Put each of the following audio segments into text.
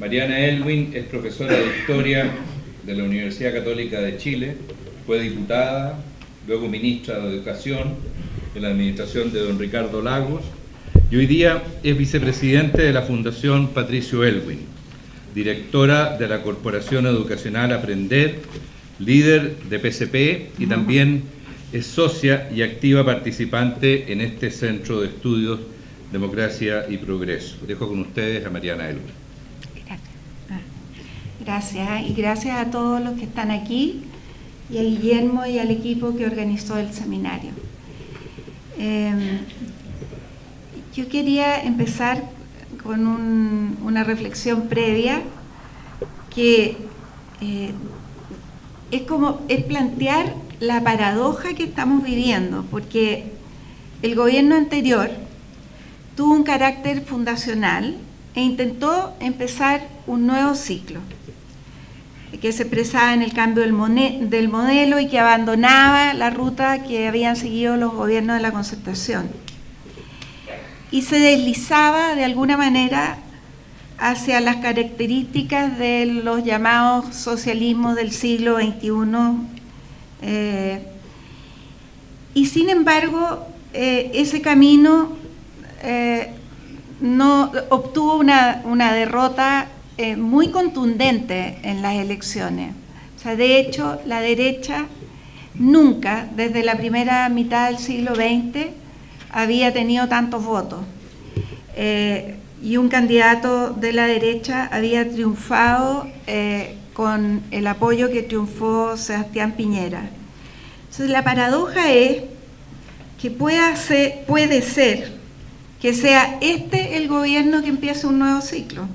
Mariana Aylwin es profesora de Historia de la Universidad Católica de Chile, fue diputada, luego ministra de Educación en la administración de don Ricardo Lagos y hoy día es vicepresidente de la Fundación Patricio Aylwin, directora de la Corporación Educacional Aprender, líder de PCP y también es socia y activa participante en este Centro de Estudios Democracia y Progreso. Dejo con ustedes a Mariana Aylwin. Gracias, y gracias a todos los que están aquí, y a Guillermo y al equipo que organizó el seminario. Yo quería empezar con una reflexión previa que es plantear la paradoja que estamos viviendo, porque el gobierno anterior tuvo un carácter fundacional e intentó empezar un nuevo ciclo que se expresaba en el cambio del modelo y que abandonaba la ruta que habían seguido los gobiernos de la Concertación y se deslizaba de alguna manera hacia las características de los llamados socialismos del siglo XXI, y sin embargo ese camino no obtuvo una derrota muy contundente en las elecciones. O sea, de hecho, la derecha nunca, desde la primera mitad del siglo XX, había tenido tantos votos. Y un candidato de la derecha había triunfado con el apoyo que triunfó Sebastián Piñera. Entonces, la paradoja es que puede ser que sea este el gobierno que empiece un nuevo ciclo.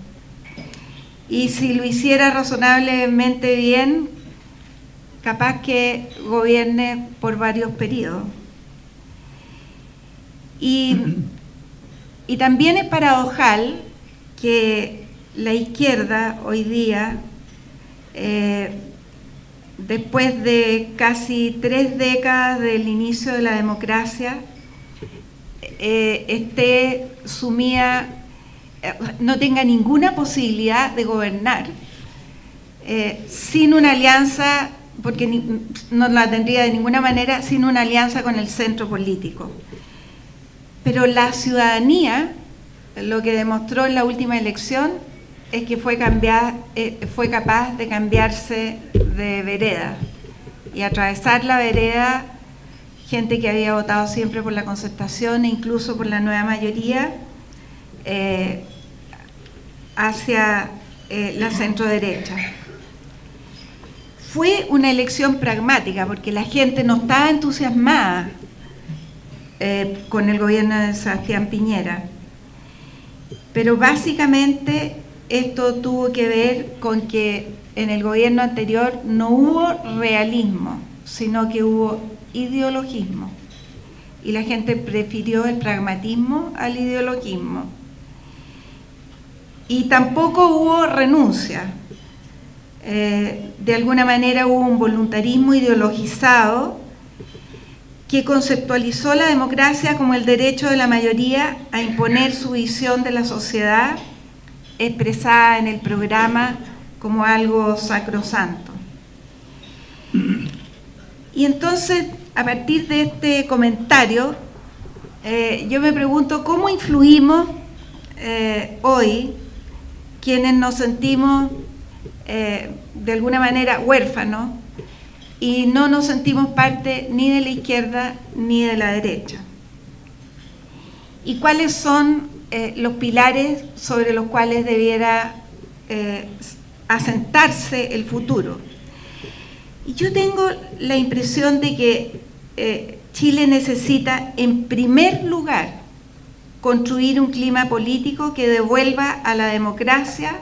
Y si lo hiciera razonablemente bien, capaz que gobierne por varios periodos. Y también es paradojal que la izquierda hoy día, después de casi 3 décadas del inicio de la democracia, esté sumida, no tenga ninguna posibilidad de gobernar sin una alianza, porque no la tendría de ninguna manera, sin una alianza con el centro político. Pero la ciudadanía, lo que demostró en la última elección, es que fue capaz de cambiarse de vereda y atravesar la vereda gente que había votado siempre por la Concertación e incluso por la nueva mayoría, hacia la centro-derecha. Fue una elección pragmática porque la gente no estaba entusiasmada con el gobierno de Sebastián Piñera, pero básicamente esto tuvo que ver con que en el gobierno anterior no hubo realismo, sino que hubo ideologismo, y la gente prefirió el pragmatismo al ideologismo. Y tampoco hubo renuncia. De alguna manera hubo un voluntarismo ideologizado que conceptualizó la democracia como el derecho de la mayoría a imponer su visión de la sociedad, expresada en el programa como algo sacrosanto. Y entonces, a partir de este comentario, yo me pregunto cómo influimos hoy quienes nos sentimos de alguna manera huérfanos y no nos sentimos parte ni de la izquierda ni de la derecha. ¿Y cuáles son los pilares sobre los cuales debiera asentarse el futuro? Y yo tengo la impresión de que Chile necesita, en primer lugar, construir un clima político que devuelva a la democracia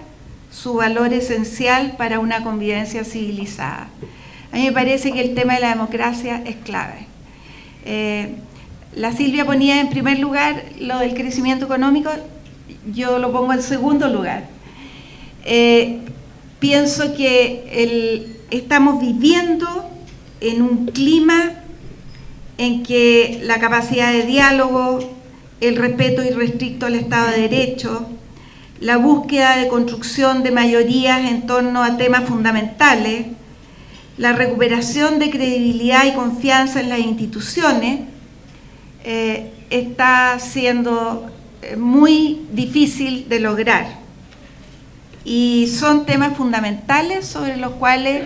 su valor esencial para una convivencia civilizada. A mí me parece que el tema de la democracia es clave. La Silvia ponía en primer lugar lo del crecimiento económico, yo lo pongo en segundo lugar. Pienso que estamos viviendo en un clima en que la capacidad de diálogo, el respeto irrestricto al Estado de Derecho, la búsqueda de construcción de mayorías en torno a temas fundamentales, la recuperación de credibilidad y confianza en las instituciones, está siendo muy difícil de lograr. Y son temas fundamentales sobre los cuales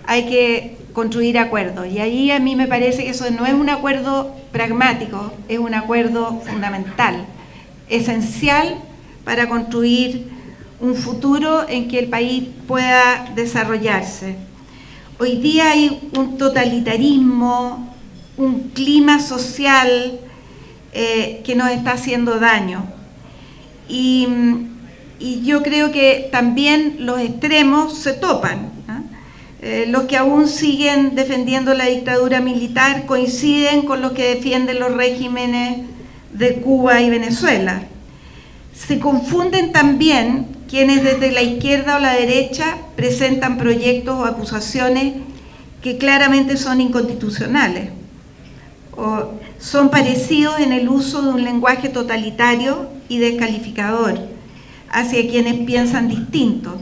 hay que construir acuerdos. Y ahí a mí me parece que eso no es un acuerdo pragmático, es un acuerdo fundamental, esencial para construir un futuro en que el país pueda desarrollarse. Hoy día hay un totalitarismo, un clima social que nos está haciendo daño. Y yo creo que también los extremos se topan, ¿no? Los que aún siguen defendiendo la dictadura militar coinciden con los que defienden los regímenes de Cuba y Venezuela. Se confunden también quienes desde la izquierda o la derecha presentan proyectos o acusaciones que claramente son inconstitucionales o son parecidos en el uso de un lenguaje totalitario y descalificador hacia quienes piensan distinto,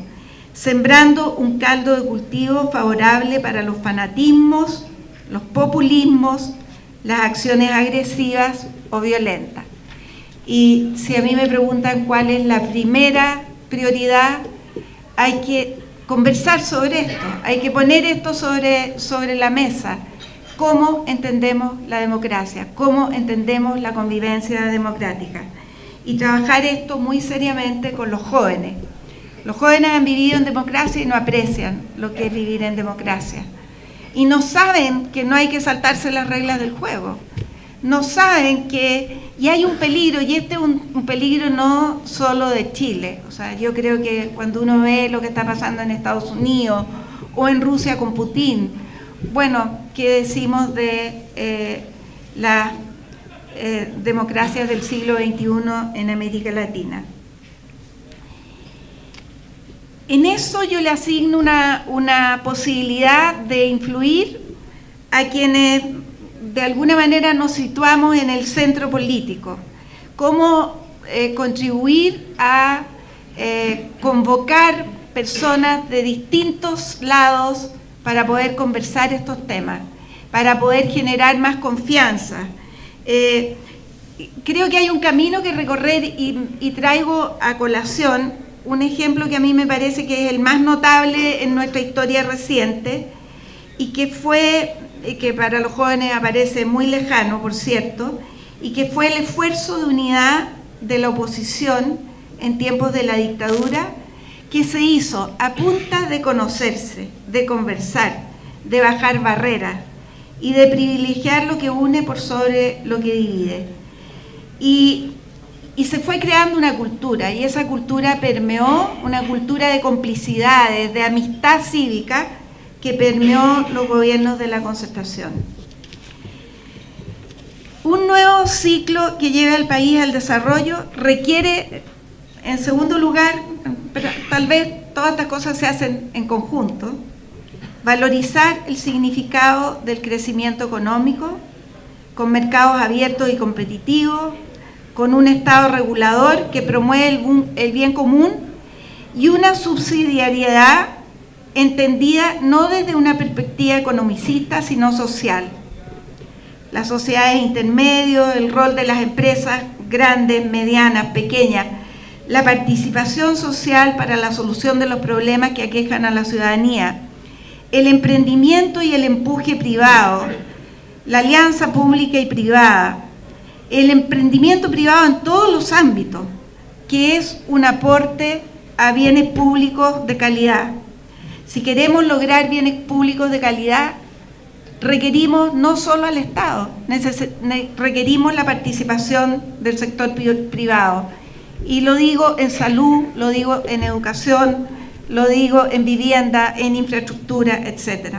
sembrando un caldo de cultivo favorable para los fanatismos, los populismos, las acciones agresivas o violentas. Y si a mí me preguntan cuál es la primera prioridad, hay que conversar sobre esto, hay que poner esto sobre la mesa. ¿Cómo entendemos la democracia? ¿Cómo entendemos la convivencia democrática? Y trabajar esto muy seriamente con los jóvenes. Los jóvenes han vivido en democracia y no aprecian lo que es vivir en democracia. Y no saben que no hay que saltarse las reglas del juego. No saben que... Y hay un peligro, y este es un peligro no solo de Chile. O sea, yo creo que cuando uno ve lo que está pasando en Estados Unidos o en Rusia con Putin, bueno, ¿qué decimos de las democracias del siglo XXI en América Latina? En eso yo le asigno una posibilidad de influir a quienes de alguna manera nos situamos en el centro político. Cómo contribuir a convocar personas de distintos lados para poder conversar estos temas, para poder generar más confianza. Creo que hay un camino que recorrer y traigo a colación un ejemplo que a mí me parece que es el más notable en nuestra historia reciente y que para los jóvenes aparece muy lejano, por cierto, y que fue el esfuerzo de unidad de la oposición en tiempos de la dictadura, que se hizo a punta de conocerse, de conversar, de bajar barreras y de privilegiar lo que une por sobre lo que divide. Y se fue creando una cultura, y esa cultura permeó una cultura de complicidades, de amistad cívica, que permeó los gobiernos de la Concertación. Un nuevo ciclo que lleve al país al desarrollo requiere, en segundo lugar, pero tal vez todas estas cosas se hacen en conjunto, valorizar el significado del crecimiento económico, con mercados abiertos y competitivos, con un Estado regulador que promueve el bien común y una subsidiariedad entendida no desde una perspectiva economicista, sino social. Las sociedades intermedias, el rol de las empresas grandes, medianas, pequeñas, la participación social para la solución de los problemas que aquejan a la ciudadanía, el emprendimiento y el empuje privado, la alianza pública y privada, el emprendimiento privado en todos los ámbitos, que es un aporte a bienes públicos de calidad. Si queremos lograr bienes públicos de calidad, requerimos no solo al Estado, requerimos la participación del sector privado. Y lo digo en salud, lo digo en educación, lo digo en vivienda, en infraestructura, etc.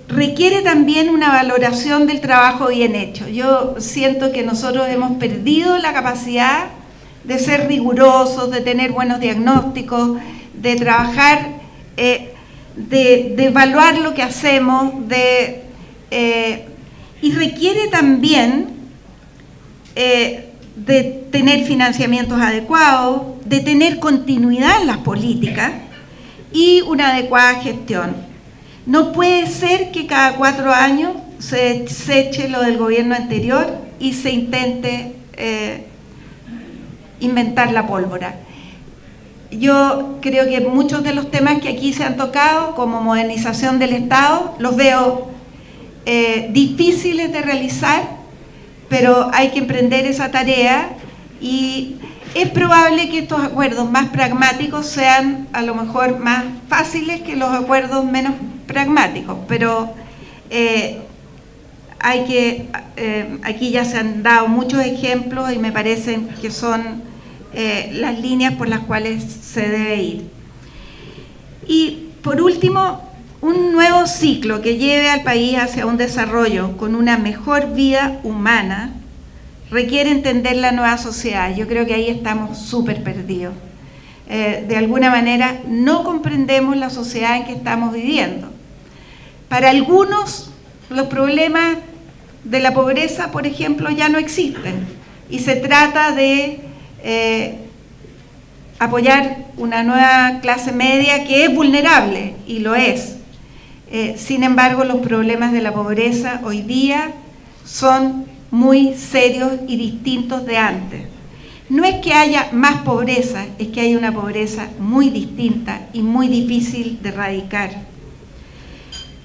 Requiere también una valoración del trabajo bien hecho. Yo siento que nosotros hemos perdido la capacidad de ser rigurosos, de tener buenos diagnósticos, de trabajar, de evaluar lo que hacemos, y requiere también de tener financiamientos adecuados, de tener continuidad en las políticas y una adecuada gestión. No puede ser que cada 4 años se eche lo del gobierno anterior y se intente inventar la pólvora. Yo creo que muchos de los temas que aquí se han tocado, como modernización del Estado, los veo difíciles de realizar, pero hay que emprender esa tarea y es probable que estos acuerdos más pragmáticos sean a lo mejor más fáciles que los acuerdos menos pragmáticos, pero aquí ya se han dado muchos ejemplos y me parecen que son las líneas por las cuales se debe ir. Y por último, un nuevo ciclo que lleve al país hacia un desarrollo con una mejor vida humana requiere entender la nueva sociedad. Yo creo que ahí estamos súper perdidos. De alguna manera no comprendemos la sociedad en que estamos viviendo. Para algunos, los problemas de la pobreza, por ejemplo, ya no existen y se trata de apoyar una nueva clase media que es vulnerable, y lo es. Sin embargo, los problemas de la pobreza hoy día son muy serios y distintos de antes. No es que haya más pobreza, es que hay una pobreza muy distinta y muy difícil de erradicar.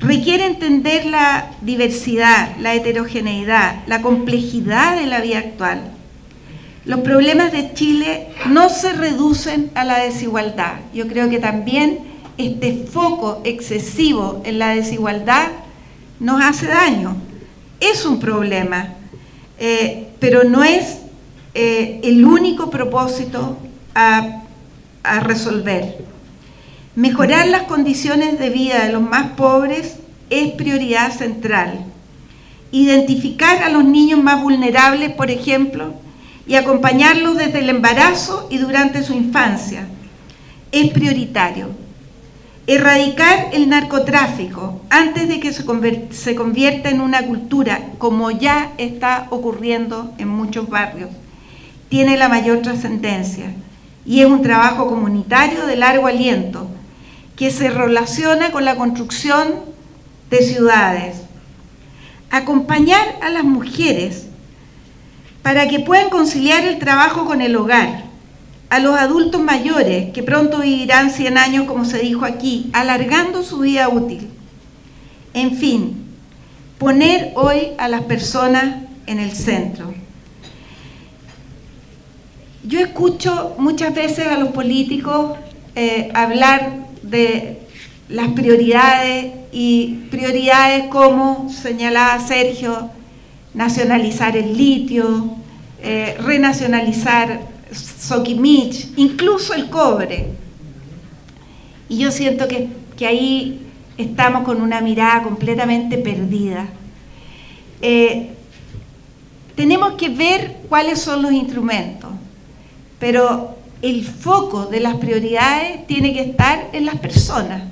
Requiere entender la diversidad, la heterogeneidad, la complejidad de la vida actual. Los problemas de Chile no se reducen a la desigualdad. Yo creo que también este foco excesivo en la desigualdad nos hace daño. Es un problema, pero no es el único propósito a resolver. Mejorar las condiciones de vida de los más pobres es prioridad central. Identificar a los niños más vulnerables, por ejemplo, y acompañarlos desde el embarazo y durante su infancia es prioritario. Erradicar el narcotráfico antes de que se convierta en una cultura, como ya está ocurriendo en muchos barrios, tiene la mayor trascendencia y es un trabajo comunitario de largo aliento que se relaciona con la construcción de ciudades. Acompañar a las mujeres para que puedan conciliar el trabajo con el hogar, a los adultos mayores que pronto vivirán 100 años, como se dijo aquí, alargando su vida útil. En fin, poner hoy a las personas en el centro. Yo escucho muchas veces a los políticos hablar de las prioridades, y prioridades como señalaba Sergio, nacionalizar el litio, renacionalizar Soquimich, incluso el cobre. Y yo siento que ahí estamos con una mirada completamente perdida. Tenemos que ver cuáles son los instrumentos, pero el foco de las prioridades tiene que estar en las personas.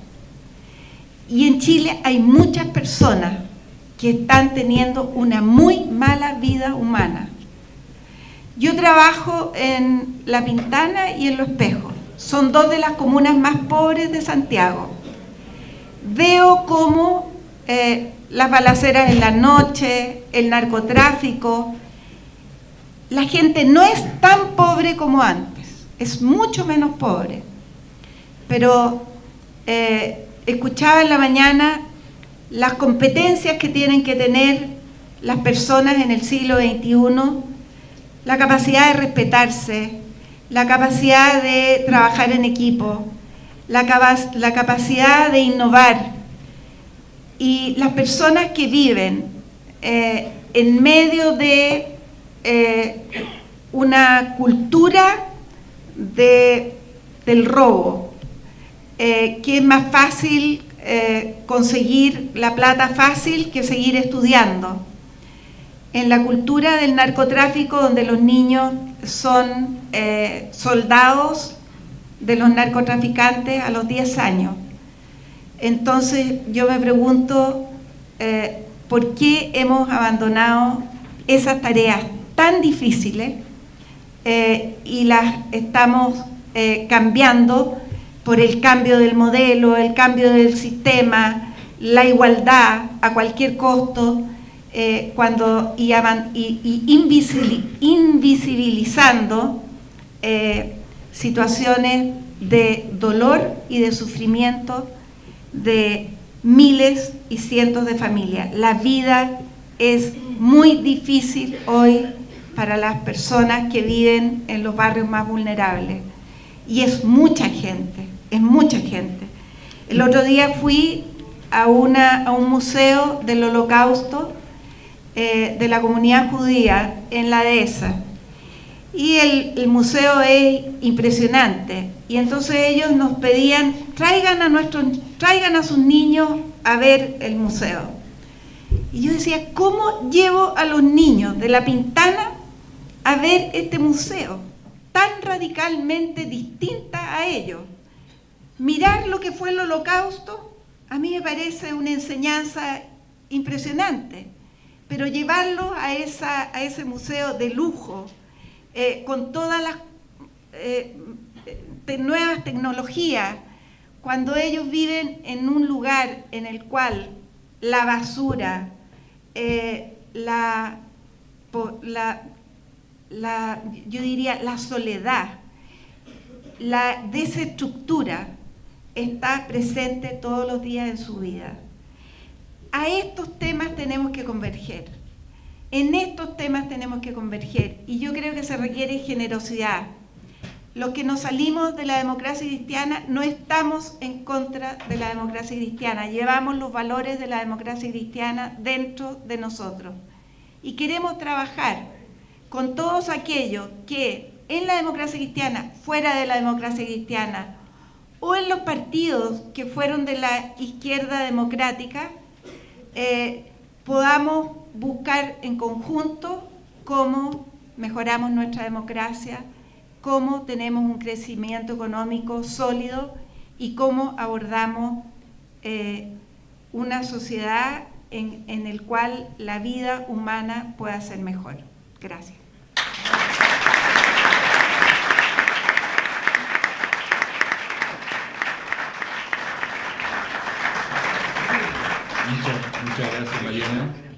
Y en Chile hay muchas personas que están teniendo una muy mala vida humana. Yo trabajo en La Pintana y en Los Espejos. Son dos de las comunas más pobres de Santiago. Veo cómo las balaceras en la noche, el narcotráfico, la gente no es tan pobre como antes, es mucho menos pobre. Pero escuchaba en la mañana las competencias que tienen que tener las personas en el siglo XXI, la capacidad de respetarse, la capacidad de trabajar en equipo, la capacidad de innovar. Y las personas que viven en medio de una cultura del robo, que es más fácil conseguir la plata fácil que seguir estudiando. En la cultura del narcotráfico, donde los niños son soldados de los narcotraficantes a los 10 años. Entonces yo me pregunto por qué hemos abandonado esas tareas tan difíciles y las estamos cambiando por el cambio del modelo, el cambio del sistema, la igualdad a cualquier costo, invisibilizando situaciones de dolor y de sufrimiento de miles y cientos de familias. La vida es muy difícil hoy para las personas que viven en los barrios más vulnerables. Y es mucha gente, es mucha gente. El otro día fui a un museo del Holocausto de la comunidad judía en la dehesa. Y el museo es impresionante. Y entonces ellos nos pedían, traigan a sus niños a ver el museo. Y yo decía, ¿cómo llevo a los niños de La Pintana a ver este museo tan radicalmente distinta a ellos? Mirar lo que fue el Holocausto, a mí me parece una enseñanza impresionante, pero llevarlo a ese museo de lujo, con todas las nuevas tecnologías, cuando ellos viven en un lugar en el cual la basura, yo diría la soledad, la desestructura está presente todos los días en su vida. A estos temas tenemos que converger. En estos temas tenemos que converger. Y yo creo que se requiere generosidad. Los que nos salimos de la democracia cristiana no estamos en contra de la democracia cristiana. Llevamos los valores de la democracia cristiana dentro de nosotros. Y queremos trabajar con todos aquellos que en la democracia cristiana, fuera de la democracia cristiana, o en los partidos que fueron de la izquierda democrática, podamos buscar en conjunto cómo mejoramos nuestra democracia, cómo tenemos un crecimiento económico sólido y cómo abordamos una sociedad en el cual la vida humana pueda ser mejor. Gracias. Muchas gracias, Mariana.